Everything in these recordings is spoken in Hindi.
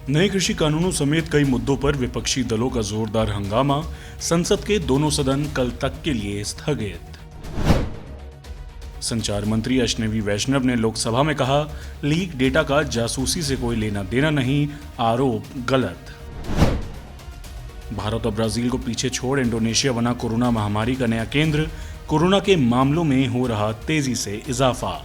नए कृषि कानूनों समेत कई मुद्दों पर विपक्षी दलों का जोरदार हंगामा। संसद के दोनों सदन कल तक के लिए स्थगित। संचार मंत्री अश्विनी वैष्णव ने लोकसभा में कहा, लीक डेटा का जासूसी से कोई लेना देना नहीं, आरोप गलत। भारत और ब्राजील को पीछे छोड़ इंडोनेशिया बना कोरोना महामारी का नया केंद्र। कोरोना के मामलों में हो रहा तेजी से इजाफा।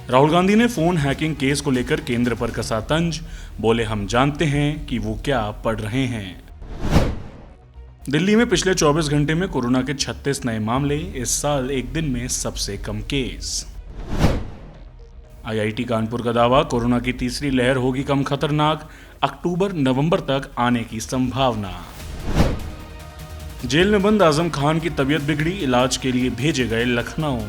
राहुल गांधी ने फोन हैकिंग केस को लेकर केंद्र पर कसा तंज। बोले, हम जानते हैं कि वो क्या पढ़ रहे हैं। दिल्ली में पिछले 24 घंटे में कोरोना के 36 नए मामले। इस साल एक दिन में सबसे कम केस। आईआईटी कानपुर का दावा, कोरोना की तीसरी लहर होगी कम खतरनाक। अक्टूबर नवंबर तक आने की संभावना। जेल में बंद आजम खान की तबीयत बिगड़ी, इलाज के लिए भेजे गए लखनऊ।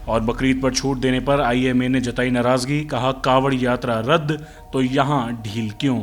और बकरीद पर छूट देने पर आईएमए ने जताई नाराजगी, कहा कांवड़ यात्रा रद्द तो यहां ढील क्यों।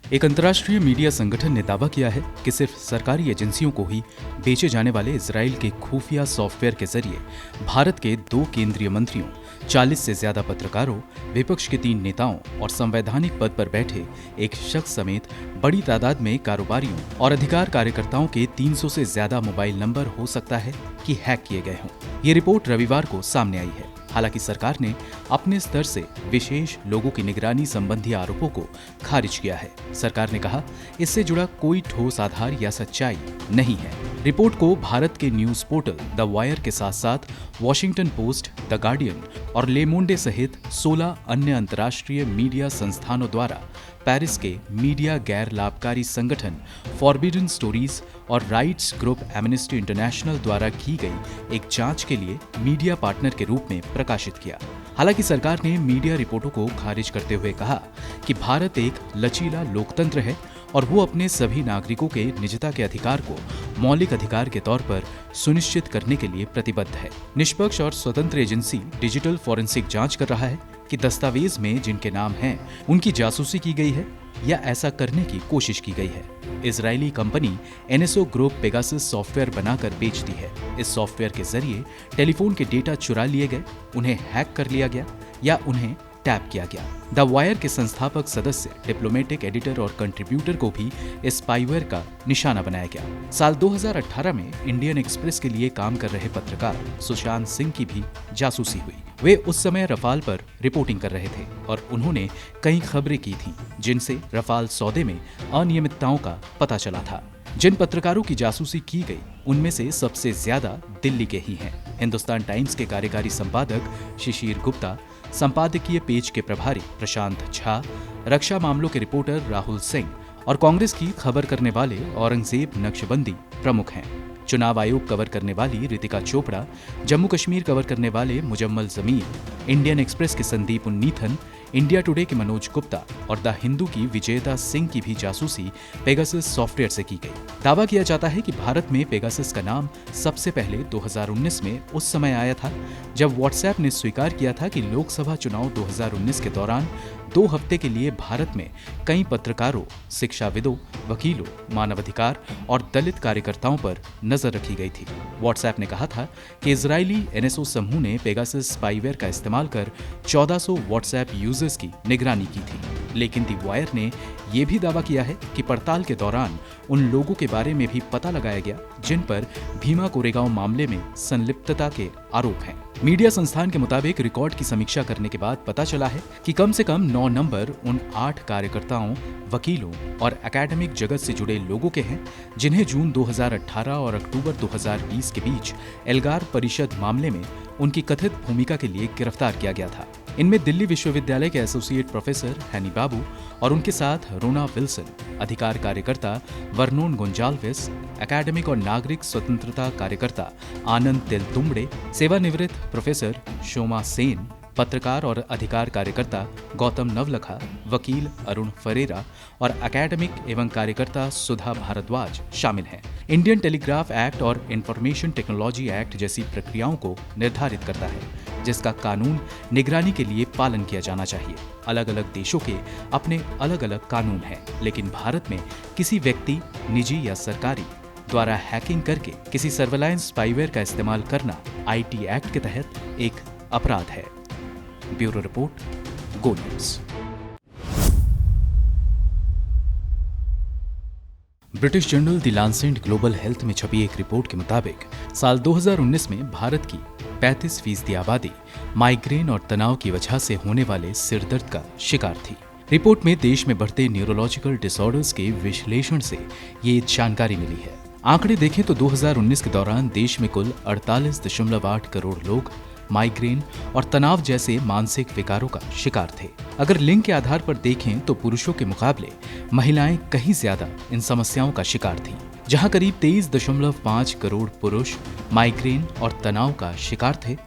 एक अंतर्राष्ट्रीय मीडिया संगठन ने दावा किया है कि सिर्फ सरकारी एजेंसियों को ही बेचे जाने वाले इजराइल के खुफिया सॉफ्टवेयर के जरिए भारत के 2 केंद्रीय मंत्रियों, 40 से ज्यादा पत्रकारों, विपक्ष के 3 नेताओं और संवैधानिक पद पर बैठे एक शख्स समेत बड़ी तादाद में कारोबारियों और अधिकार कार्यकर्ताओं के 300 से ज्यादा मोबाइल नंबर हो सकता है कि हैक किए गए हों। ये रिपोर्ट रविवार को सामने आई है। हालांकि सरकार ने अपने स्तर से विशेष लोगों की निगरानी संबंधी आरोपों को खारिज किया है। सरकार ने कहा, इससे जुड़ा कोई ठोस आधार या सच्चाई नहीं है। रिपोर्ट को भारत के न्यूज पोर्टल द वायर के साथ साथ वॉशिंगटन पोस्ट, द गार्डियन और ले मोंडे सहित 16 अन्य अंतर्राष्ट्रीय मीडिया संस्थानों द्वारा पेरिस के मीडिया गैर लाभकारी संगठन फॉरबिडन स्टोरीज और राइट्स ग्रुप एमनेस्टी इंटरनेशनल द्वारा की गई एक जांच के लिए मीडिया पार्टनर के रूप में प्रकाशित किया। हालांकि सरकार ने मीडिया रिपोर्टों को खारिज करते हुए कहा कि भारत एक लचीला लोकतंत्र है और वो अपने सभी नागरिकों के निजता के अधिकार को मौलिक अधिकार के तौर पर सुनिश्चित करने के लिए प्रतिबद्ध है। निष्पक्ष और स्वतंत्र एजेंसी डिजिटल फॉरेंसिक जांच कर रहा है कि दस्तावेज में जिनके नाम हैं उनकी जासूसी की गई है या ऐसा करने की कोशिश की गई है। Israeli company NSO group Pegasus software बनाकर बेचती है। इस सॉफ्टवेयर के जरिए टेलीफोन के डेटा चुरा लिए गए, उन्हें हैक कर लिया गया या उन्हें टैप किया गया। द वायर के संस्थापक सदस्य, डिप्लोमेटिक एडिटर और कंट्रीब्यूटर को भी इस स्पाईवेयर का निशाना बनाया गया। साल 2018 में इंडियन एक्सप्रेस के लिए काम कर रहे पत्रकार सुशांत सिंह की भी जासूसी हुई। वे उस समय रफाल पर रिपोर्टिंग कर रहे थे और उन्होंने कई खबरें की थीं जिनसे रफाल सौदे में अनियमितताओं का पता चला था। जिन पत्रकारों की जासूसी की गई उनमें से सबसे ज्यादा दिल्ली के ही हैं। हिंदुस्तान टाइम्स के कार्यकारी संपादक शिशिर गुप्ता, संपादकीय पेज के प्रभारी प्रशांत झा, रक्षा मामलों के रिपोर्टर राहुल सिंह और कांग्रेस की खबर करने वाले औरंगजेब नक्शबंदी प्रमुख हैं। चुनाव आयोग कवर करने वाली रितिका चोपड़ा, जम्मू कश्मीर कवर करने वाले मुजम्मल जमीर, इंडियन एक्सप्रेस के संदीप उन्नीथन, इंडिया टुडे के मनोज गुप्ता और द हिंदू की विजेता सिंह की भी जासूसी पेगासस सॉफ्टवेयर से की गई। दावा किया जाता है कि भारत में पेगासस का नाम सबसे पहले 2019 में उस समय आया था जब व्हाट्सएप ने स्वीकार किया था कि लोकसभा चुनाव 2019 के दौरान 2 हफ्ते के लिए भारत में कई पत्रकारों, शिक्षाविदों, वकीलों, मानवाधिकार और दलित कार्यकर्ताओं पर नजर रखी गई थी। व्हाट्सएप ने कहा था कि इजरायली एनएसओ समूह ने पेगासस स्पाईवेयर का इस्तेमाल कर 1400 व्हाट्सएप यूजर्स की निगरानी की थी। लेकिन द वायर ने यह भी दावा किया है कि पड़ताल के दौरान उन लोगों के बारे में भी पता लगाया गया जिन पर भीमा कोरेगांव मामले में संलिप्तता के आरोप हैं। मीडिया संस्थान के मुताबिक रिकॉर्ड की समीक्षा करने के बाद पता चला है कि कम से कम 9 नंबर उन 8 कार्यकर्ताओं, वकीलों और एकेडमिक जगत से जुड़े लोगों के हैं जिन्हें जून 2018 और अक्टूबर 2020 के बीच एल्गार परिषद मामले में उनकी कथित भूमिका के लिए गिरफ्तार किया गया था। इनमें दिल्ली विश्वविद्यालय के एसोसिएट प्रोफेसर हैनी बाबू और उनके साथ रोना विल्सन, अधिकार कार्यकर्ता वर्नोन गोंजाल्वेस, एकेडमिक और नागरिक स्वतंत्रता कार्यकर्ता आनंद तेलतुम्बड़े, सेवानिवृत्त प्रोफेसर शोमा सेन, पत्रकार और अधिकार कार्यकर्ता गौतम नवलखा, वकील अरुण फरेरा और एकेडमिक एवं कार्यकर्ता सुधा भारद्वाज शामिल हैं। इंडियन टेलीग्राफ एक्ट और इंफॉर्मेशन टेक्नोलॉजी एक्ट जैसी प्रक्रियाओं को निर्धारित करता है जिसका कानून निगरानी के लिए पालन किया जाना चाहिए। अलग अलग देशों के अपने अलग अलग कानून हैं, लेकिन भारत में किसी व्यक्ति, निजी या सरकारी द्वारा हैकिंग करके किसी सर्वेलांस स्पाईवेयर का इस्तेमाल करना आईटी एक्ट के तहत एक अपराध है। Bureau report, go news. British journal the Lancet global health में छपी एक रिपोर्ट के मुताबिक साल 2019 में भारत की 35% आबादी माइग्रेन और तनाव की वजह से होने वाले सिरदर्द का शिकार थी। रिपोर्ट में देश में बढ़ते न्यूरोलॉजिकल डिसऑर्डर्स के विश्लेषण से ये जानकारी मिली है। आंकड़े देखें तो 2019 के दौरान देश में कुल 48.8 करोड़ लोग माइग्रेन और तनाव जैसे मानसिक विकारों का शिकार थे। अगर लिंग के आधार पर देखें तो पुरुषों के मुकाबले महिलाएं कहीं ज्यादा इन समस्याओं का शिकार थीं। जहां करीब 23.5 करोड़ पुरुष माइग्रेन और तनाव का शिकार थे,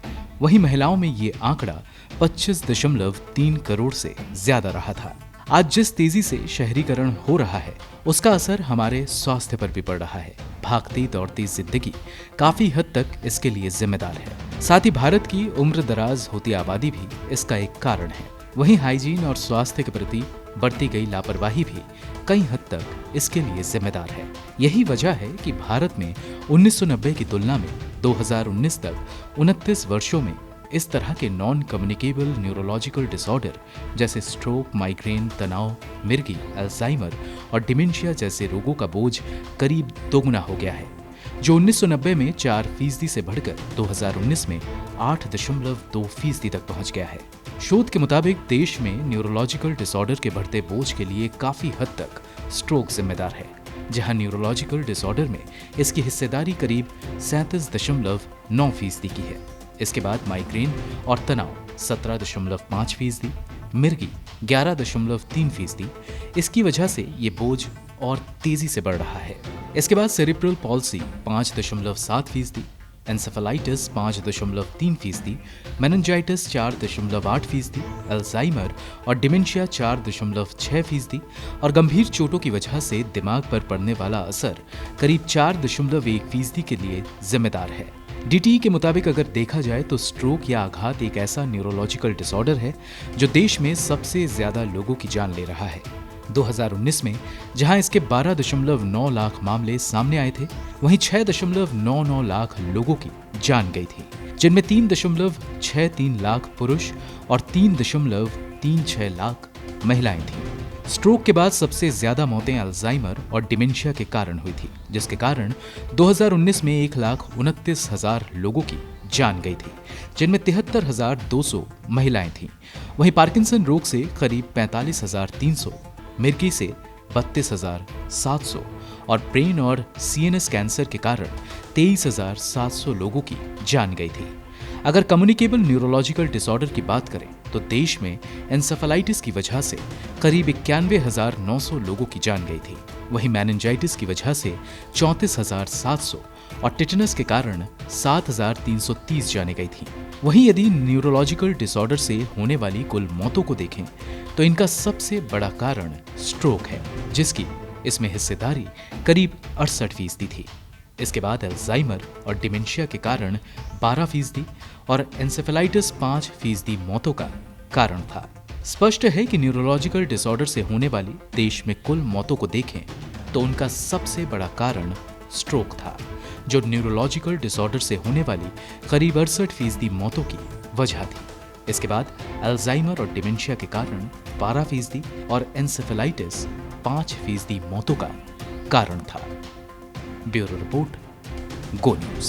वहीं महिलाओं में ये आंकड़ा 25.3 करोड़ से ज्यादा रहा था। आज जिस तेजी से शहरीकरण हो रहा है, उसका असर हमारे स्वास्थ्य पर भी पड़ रहा है। भागती दौड़ती जिंदगी काफी हद तक इसके लिए जिम्मेदार है। साथ ही भारत की उम्र दराज होती आबादी भी इसका एक कारण है। वहीं हाइजीन और स्वास्थ्य के प्रति बढ़ती गई लापरवाही भी कई हद तक इसके लिए जिम्मेदार है। यही वजह है कि भारत में 1990 की तुलना में 2019 तक 29 वर्षों में इस तरह के नॉन कम्युनिकेबल न्यूरोलॉजिकल डिसऑर्डर जैसे स्ट्रोक, माइग्रेन, तनाव, मिर्गी, अल्जाइमर और डिमेंशिया जैसे रोगों का बोझ करीब दोगुना हो गया है, जो 1990 में 4% से बढ़कर 2019 में 8.2% तक पहुंच गया है। शोध के मुताबिक देश में न्यूरोलॉजिकल डिसऑर्डर के बढ़ते बोझ के लिए काफी हद तक स्ट्रोक जिम्मेदार है, जहां न्यूरोलॉजिकल डिसऑर्डर में इसकी हिस्सेदारी करीब 37.9% की है। इसके बाद माइग्रेन और तनाव 17.5%, मिर्गी 11.3%। इसकी वजह से ये बोझ और तेजी से बढ़ रहा है। इसके बाद cerebral palsy 5.7%, encephalitis 5.3%, meningitis 4.8%, Alzheimer और डिमेंशिया 4.6% और गंभीर चोटों की वजह से दिमाग पर पड़ने वाला असर करीब 4.1% के लिए जिम्मेदार है। डीटीई के मुताबिक अगर देखा जाए तो स्ट्रोक या आघात एक ऐसा न्यूरोलॉजिकल डिसऑर्डर है जो देश में सबसे ज्यादा लोगों की जान ले रहा है। 2019 में जहां इसके 12.9 लाख मामले सामने आए थे, वहीं 6.99 लाख लोगों की जान गई थी, जिनमें 3.63 लाख पुरुष और 3.36 लाख महिलाएं थीं। स्ट्रोक के बाद सबसे ज्यादा मौतें अल्जाइमर और डिमेंशिया के कारण हुई थी, जिसके कारण 2019 में 1,29,000 लोगों की जान गई थी, जिनमें 73,200 महिलाएं थीं। वहीं पार्किंसन रोग से करीब 45,300, मिर्गी से 32,700 और ब्रेन और सीएनएस कैंसर के कारण 23,700 लोगों की जान गई थी। अगर कम्युनिकेबल न्यूरोलॉजिकल डिसऑर्डर की बात करें तो देश में एन्सेफेलाइटिस की वजह से करीब 91,900 लोगों की जान गई थी। वहीं मेनिंजाइटिस की वजह से 34,700 और टिटनस के कारण 7,330 जाने गई थी। वहीं यदि न्यूरोलॉजिकल डिसऑर्डर से होने वाली कुल मौतों को देखें तो इनका सबसे बड़ा कारण स्ट्रोक है, जिसकी इसमें हिस्सेदारी करीब 68% थी। इसके बाद अल्जाइमर और डिमेंशिया के कारण 12% और एन्सेफेलाइटिस 5% मौतों का कारण था। स्पष्ट है कि न्यूरोलॉजिकल डिसऑर्डर से होने वाली देश में कुल मौतों को देखें तो उनका सबसे बड़ा कारण स्ट्रोक था, जो न्यूरोलॉजिकल डिसऑर्डर से होने वाली करीब 68% मौतों की वजह थी। इसके बाद अल्जाइमर और डिमेंशिया के कारण 12% और एन्सेफेलाइटिस 5% मौतों का कारण था। ब्यूरो रिपोर्ट, गो न्यूज।